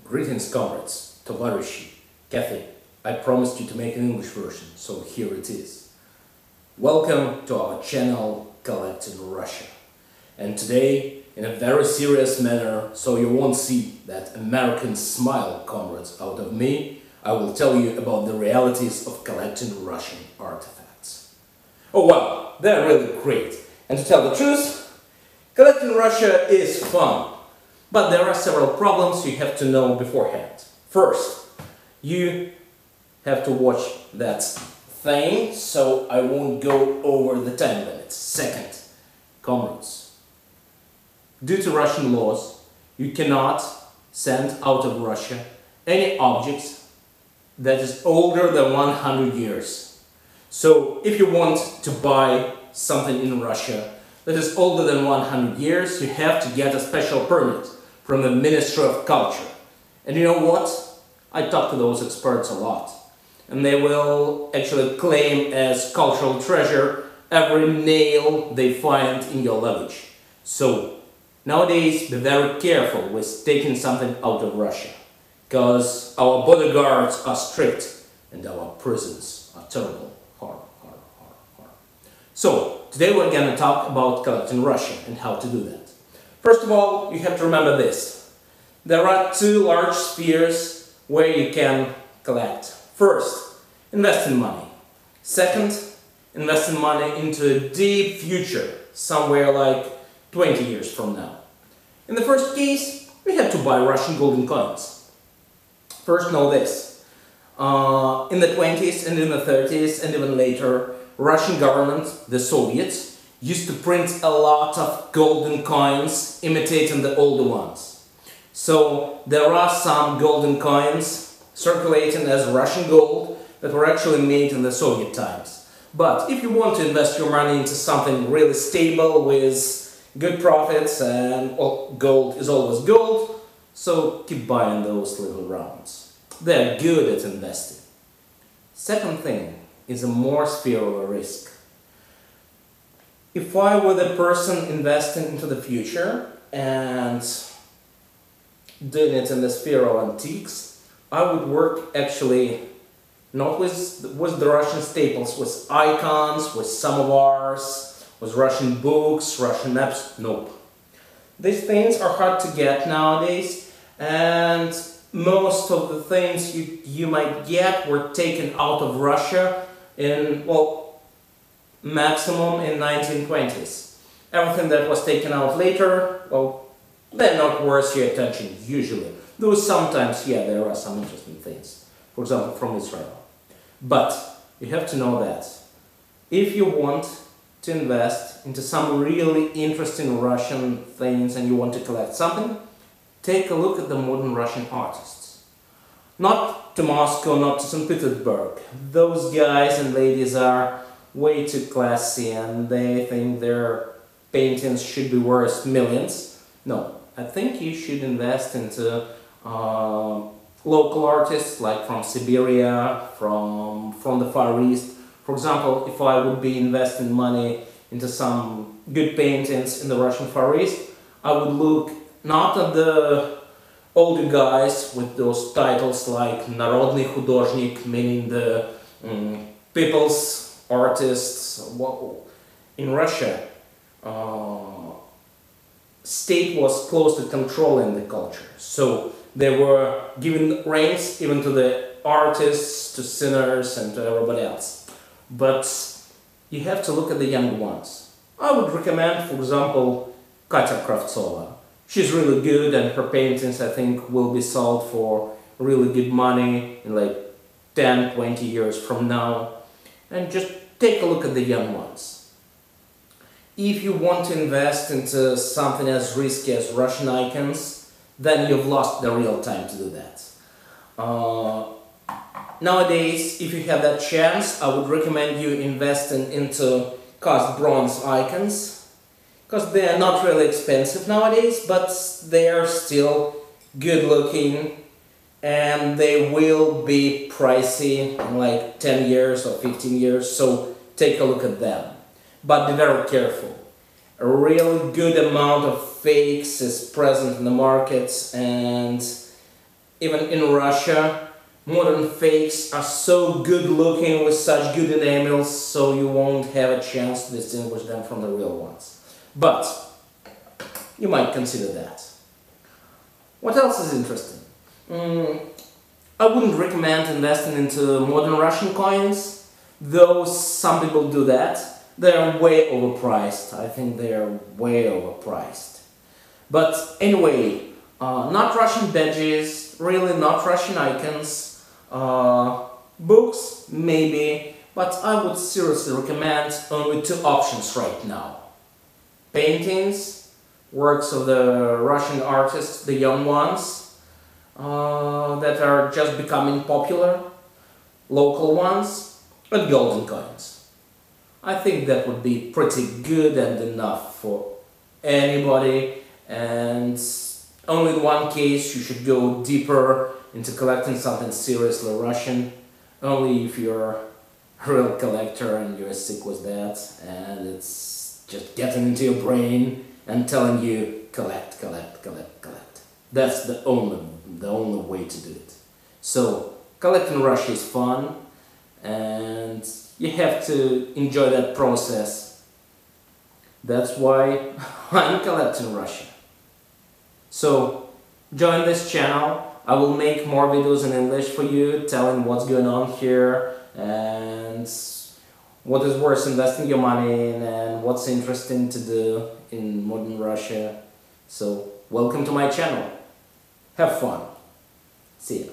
Greetings, comrades, tovarищи, Kathy. I promised you to make an English version, so here it is. Welcome to our channel Collecting Russia. And today, in a very serious manner, so you won't see that American smile, comrades, out of me, I will tell you about the realities of collecting Russian artifacts. Oh wow, they're really great. And to tell the truth, collecting Russia is fun. But there are several problems you have to know beforehand. First, you have to watch that thing, so I won't go over the time limits. Second, comrades, due to Russian laws, you cannot send out of Russia any objects that is older than 100 years. So if you want to buy something in Russia that is older than 100 years, you have to get a special permit from the Ministry of Culture. And you know what? I talk to those experts a lot. And they will actually claim as cultural treasure every nail they find in your luggage. So nowadays, be very careful with taking something out of Russia, because our bodyguards are strict and our prisons are terrible. Horror. So today we're going to talk about collecting Russia and how to do that. First of all, you have to remember this. There are two large spheres where you can collect. First, invest in money. Second, invest in money into a deep future, somewhere like 20 years from now. In the first case, we have to buy Russian golden coins. First, know this. In the 20s and in the 30s and even later, Russian government, the Soviets, used to print a lot of golden coins imitating the older ones. So there are some golden coins circulating as Russian gold that were actually made in the Soviet times. But if you want to invest your money into something really stable with good profits, and well, gold is always gold, so keep buying those little rounds. They're good at investing. Second thing is a more sphere of a risk. If I were the person investing into the future and doing it in the sphere of antiques, I would work actually not with the Russian staples, with icons, with samovars, with Russian books, Russian maps. Nope. These things are hard to get nowadays, and most of the things you might get were taken out of Russia in, well, maximum in 1920s. Everything that was taken out later, well, they're not worth your attention usually. Though sometimes, yeah, there are some interesting things. For example, from Israel. But you have to know that if you want to invest into some really interesting Russian things and you want to collect something, take a look at the modern Russian artists. Not to Moscow, not to St. Petersburg. Those guys and ladies are way too classy and they think their paintings should be worth millions. No, I think you should invest into local artists like from Siberia, from the Far East. For example, if I would be investing money into some good paintings in the Russian Far East, I would look not at the older guys with those titles like Народный художник, meaning the people's artists. Well, in Russia, state was close to controlling the culture, so they were giving reins even to the artists, to sinners and to everybody else. But you have to look at the young ones. I would recommend, for example, Katya Kravtsova. She's really good and her paintings, I think, will be sold for really good money in like 10-20 years from now. And just take a look at the young ones. If you want to invest into something as risky as Russian icons, then you've lost the real time to do that. Nowadays, if you have that chance, I would recommend you investing into cast bronze icons, because they are not really expensive nowadays, but they are still good looking and they will be pricey in like 10 years or 15 years, so take a look at them. But be very careful. A really good amount of fakes is present in the markets, and even in Russia, modern fakes are so good looking with such good enamels, so you won't have a chance to distinguish them from the real ones. But you might consider that. What else is interesting? I wouldn't recommend investing into modern Russian coins, though some people do that. They are way overpriced. I think they are way overpriced. But anyway, not Russian badges, really not Russian icons, books maybe, but I would seriously recommend only two options right now. Paintings, works of the Russian artists, the young ones, that are just becoming popular, local ones, and golden coins. I think that would be pretty good and enough for anybody, and only in one case you should go deeper into collecting something seriously Russian, only if you're a real collector and you're sick with that and it's just getting into your brain and telling you collect, collect, collect, collect. That's the only way to do it. So collecting Russia is fun, and you have to enjoy that process. That's why I'm collecting Russia. So join this channel. I will make more videos in English for you, telling what's going on here and what is worth investing your money in and what's interesting to do in modern Russia. So welcome to my channel. Have fun. See ya.